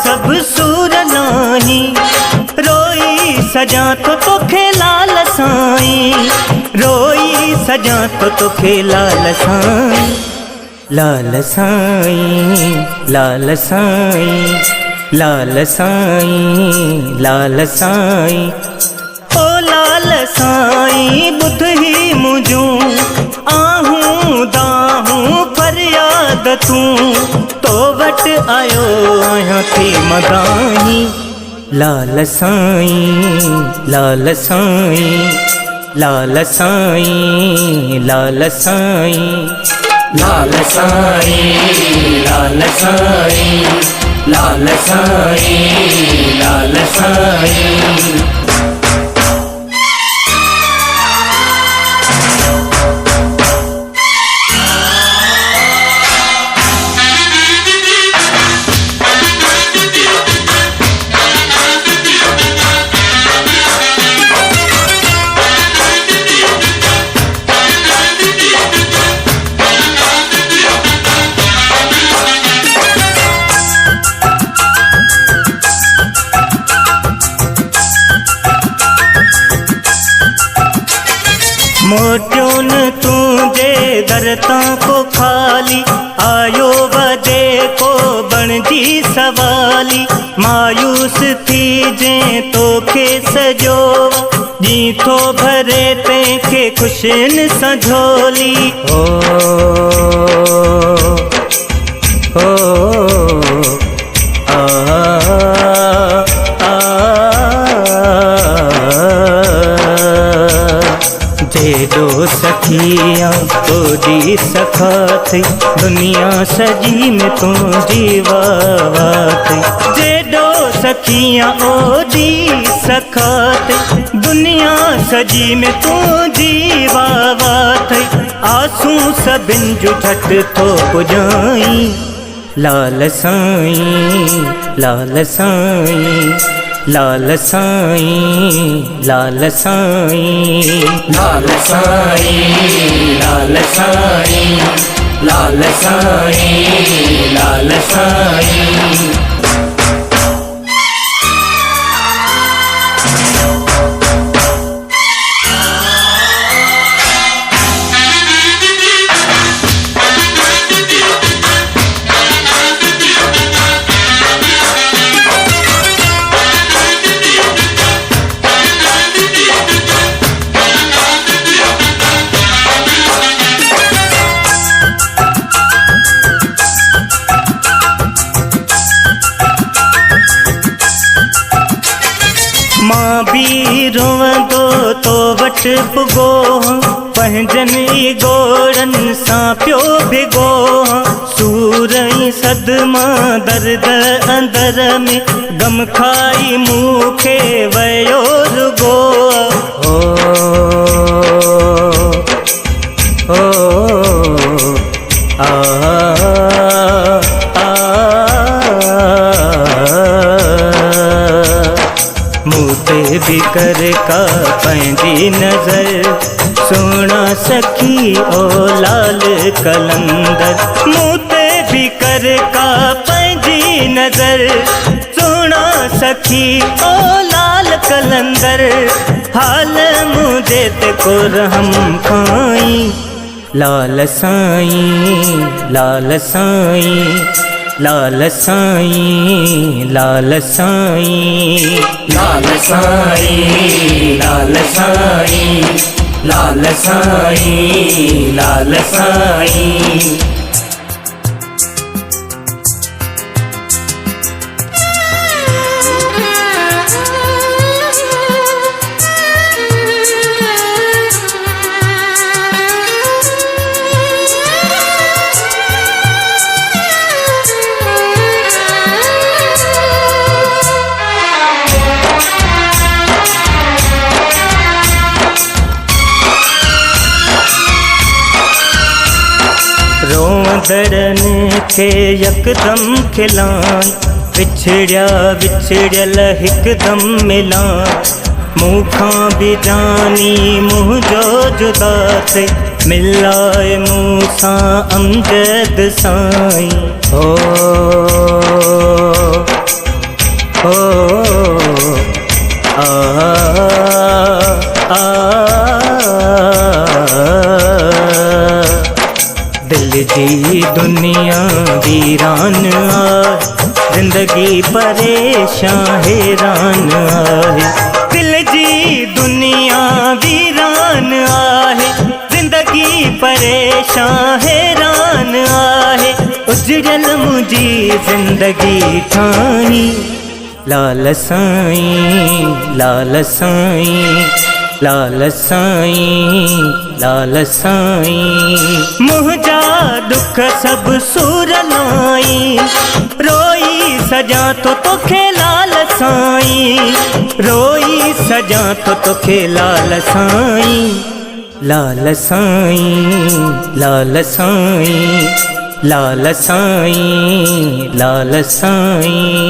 सब सूर नाही, रोई सजा तो तोखे लाल साईं, रोई सजा तो तोखे लाल साईं, लाल साईं, लाल साईं, लाल साईं, लाल साईं। ओ लाल साईं बुध ही मुझूं आहूं दाहूं फरियाद तूं, तो वट आयो आहियां थी मदाही, लाल साईं, लाल साईं, लाल साईं, लाल साईं, लाल साईं, लाल साईं, लाल साईं, लाल साईं। मोटियो न तुझे दरता को खाली, आयो वदे को बणजी सवाली, मायूस थी जे तोखे सजो, जी थो भरे तंहिंखे खुशियुनि सां झोली। ओ जेॾो सखियां तोजी सखा थी, दुनिया सजी में तुंहिंजी वाह थी, जेॾो सखियां ओजी सखा थी, दुनिया सजी में तुंहिंजी वाह थी, आसूं सभिनि जूं झटि थो पुॼाई, लाल साईं, लाल साईं, लाल साईं, लाल साईं, लाल साईं, लाल साईं, लाल साईं, लाल साईं। मां भी रोवंदो तो वट पुगो, पंहिंजनि गोड़नि सां पियो भिगो, सूर ऐं सदमा दर्द अंदर में, गम खाई मूंखे वयो रुगो। मूते भी कर का पंहिंजी नज़र, सोना सखी ओ लाल कलंदर, मूते भी कर का पंहिंजी नज़र, सोना सखी ओ लाल कलंदर, हाल मुझे ते को रहम खाई, लाल साईं, लाल साईं, लाल साईं, लाल साईं, लाल साईं, लाल साईं, लाल साईं, लाल साईं। रोंदड़नि खे यकदम खिलाए, विछड़िया विछड़ियल हिकदम मिलाए, मूंखां बि जानी मुंहिंजो जुदा थिए, मिलाए मूंसां अमजद साईं। ओ आ आ दिल जी दुनिया वीरान आहे, जिंदगी परेशान हैरान आहे। दिल जी दुनिया वीरान आहे, जिंदगी परेशान हैरान आहे। उजड़ल मुझी जिंदगी ठाणी, लाल साईं लाल साईं लाल साईं लाल साईं। मुझा दुख सब सूर लाई, रोई सजा तो तोखे लाल साईं, रोई सजा तो तोखे लाल साईं। लाल साईं लाल साईं लाल साईं लाल साईं।